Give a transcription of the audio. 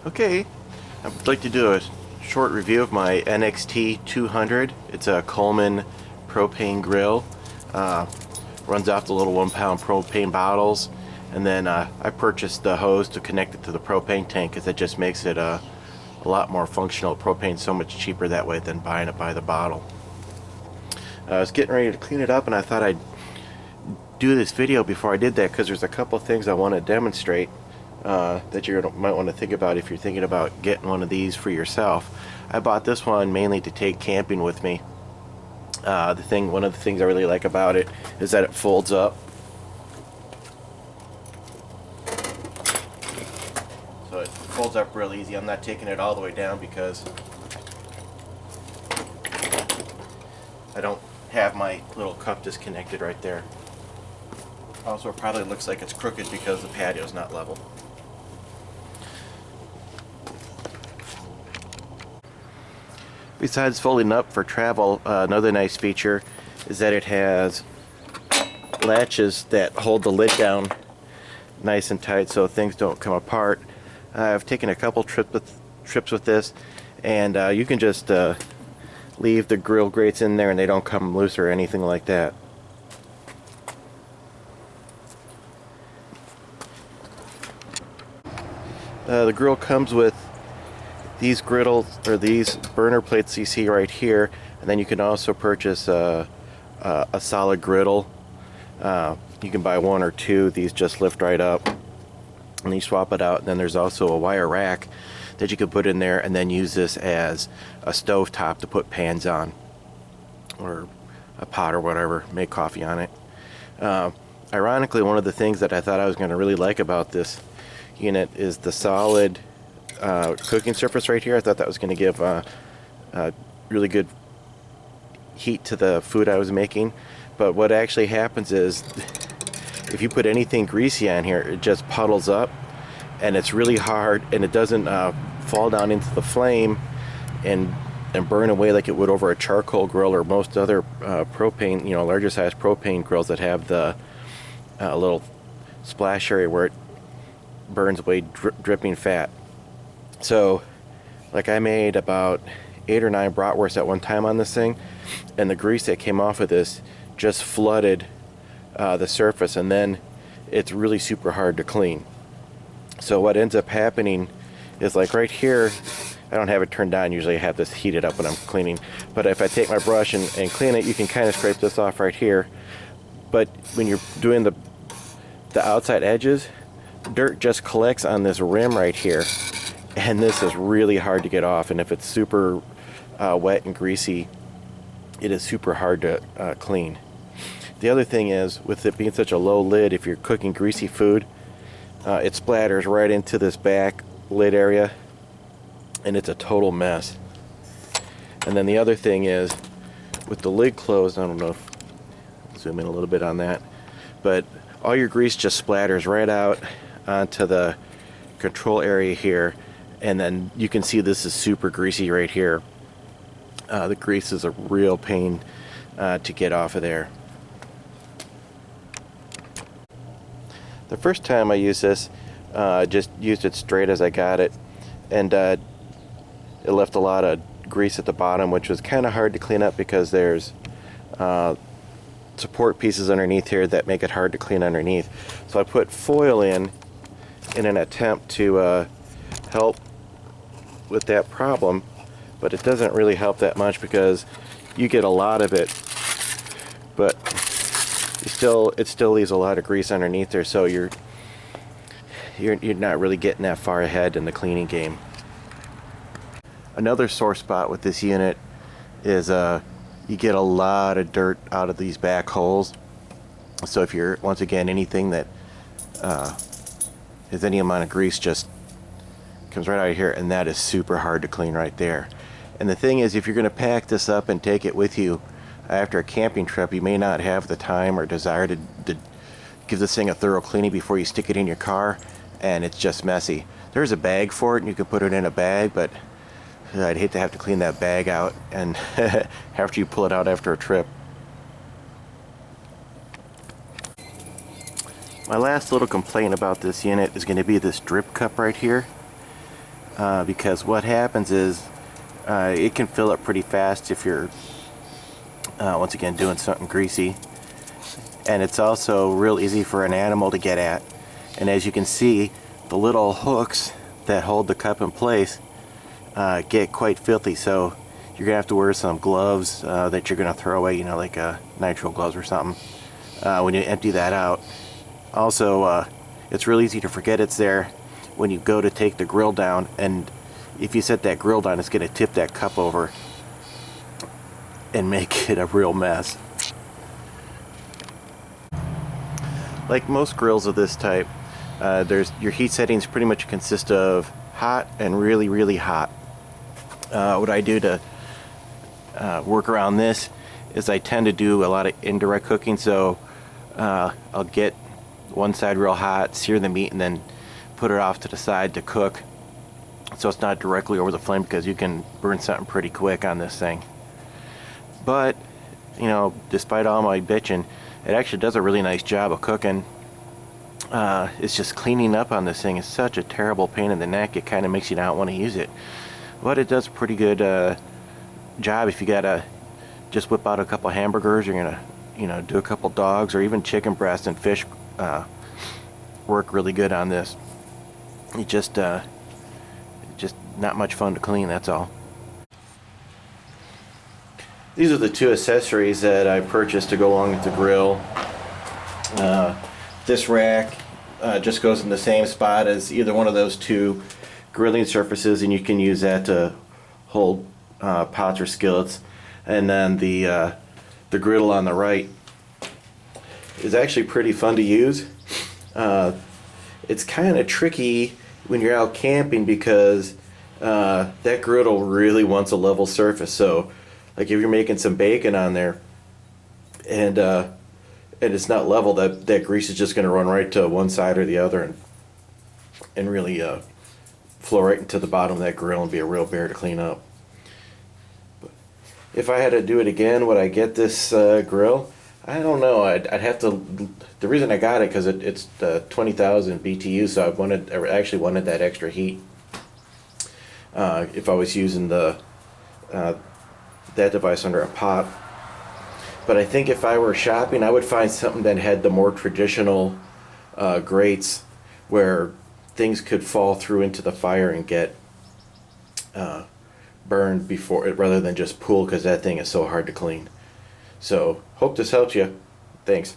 Okay, I'd like to do a short review of my NXT 200. It's a Coleman propane grill. Runs off the little 1-pound propane bottles, and then I purchased the hose to connect it to the propane tank because it just makes it a lot more functional. Propane's so much cheaper that way than buying it by the bottle. I was getting ready to clean it up, and I thought I'd do this video before I did that because there's a couple things I want to demonstrate that you might want to think about if you're thinking about getting one of these for yourself. I bought this one mainly to take camping with me. One of the things I really like about it is that it folds up. So it folds up real easy. I'm not taking it all the way down because I don't have my little cup disconnected right there. Also, it probably looks like it's crooked because the patio's not level. Besides folding up for travel, another nice feature is that it has latches that hold the lid down nice and tight so things don't come apart. I've taken a couple trips with this, and you can just leave the grill grates in there and they don't come loose or anything like that. The grill comes with these griddles, or these burner plates you see right here, and then you can also purchase a solid griddle. You can buy one or two. These just lift right up and you swap it out. And then there's also a wire rack that you can put in there and then use this as a stove top to put pans on, or a pot or whatever, make coffee on it. Ironically, one of the things that I thought I was going to really like about this unit is the solid cooking surface right here. I thought that was going to give really good heat to the food I was making. But what actually happens is if you put anything greasy on here, it just puddles up, and it's really hard, and it doesn't fall down into the flame and burn away like it would over a charcoal grill or most other propane, larger size propane grills that have the little splash area where it burns away dripping fat. So, like, I made about 8 or 9 bratwursts at one time on this thing, and the grease that came off of this just flooded the surface, and then it's really super hard to clean. So what ends up happening is, like right here, I don't have it turned on. Usually I have this heated up when I'm cleaning, but if I take my brush and clean it, you can kind of scrape this off right here. But when you're doing the outside edges, dirt just collects on this rim right here, and this is really hard to get off. And if it's super wet and greasy, it is super hard to clean. The other thing is, with it being such a low lid, if you're cooking greasy food, it splatters right into this back lid area, and it's a total mess. And then the other thing is, with the lid closed, I don't know if zoom in a little bit on that, but all your grease just splatters right out onto the control area here, and then you can see this is super greasy right here. The grease is a real pain to get off of there. The first time I used this, I just used it straight as I got it, and it left a lot of grease at the bottom, which was kind of hard to clean up because there's support pieces underneath here that make it hard to clean underneath. So I put foil in an attempt to help with that problem, but it doesn't really help that much because you get a lot of it, but it still leaves a lot of grease underneath there, so you're not really getting that far ahead in the cleaning game. Another sore spot with this unit is you get a lot of dirt out of these back holes. So if you're, once again, anything that has any amount of grease just comes right out of here, and that is super hard to clean right there. And the thing is, if you're going to pack this up and take it with you after a camping trip, you may not have the time or desire to give this thing a thorough cleaning before you stick it in your car, and it's just messy. There's a bag for it, and you can put it in a bag, but I'd hate to have to clean that bag out and after you pull it out after a trip. My last little complaint about this unit is going to be this drip cup right here. because what happens is it can fill up pretty fast if you're once again doing something greasy, and it's also real easy for an animal to get at. And as you can see, the little hooks that hold the cup in place get quite filthy, so you're gonna have to wear some gloves that you're gonna throw away, you know, like nitrile gloves or something, when you empty that out. Also, it's real easy to forget it's there when you go to take the grill down, and if you set that grill down, it's gonna tip that cup over and make it a real mess. Like most grills of this type, your heat settings pretty much consist of hot and really, really hot. What I do to work around this is I tend to do a lot of indirect cooking, so I'll get one side real hot, sear the meat, and then put it off to the side to cook, so it's not directly over the flame, because you can burn something pretty quick on this thing. But, you know, despite all my bitching, it actually does a really nice job of cooking. It's just cleaning up on this thing is such a terrible pain in the neck, it kind of makes you not want to use it. But it does a pretty good job if you gotta just whip out a couple hamburgers, you're gonna, you know, do a couple dogs, or even chicken breast and fish work really good on this. It just not much fun to clean, that's all. These are the two accessories that I purchased to go along with the grill. This rack just goes in the same spot as either one of those two grilling surfaces, and you can use that to hold pots or skillets. And then the griddle on the right is actually pretty fun to use. It's kind of tricky when you're out camping, because that griddle really wants a level surface. So like if you're making some bacon on there and it's not level, that grease is just going to run right to one side or the other and really flow right into the bottom of that grill and be a real bear to clean up. But if I had to do it again, would I get this grill? I don't know. I'd have to. The reason I got it because it's 20,000 BTU, so I actually wanted that extra heat. If I was using that device under a pot. But I think if I were shopping, I would find something that had the more traditional grates where things could fall through into the fire and get burned before it, rather than just pool, because that thing is so hard to clean. So hope this helps you. Thanks.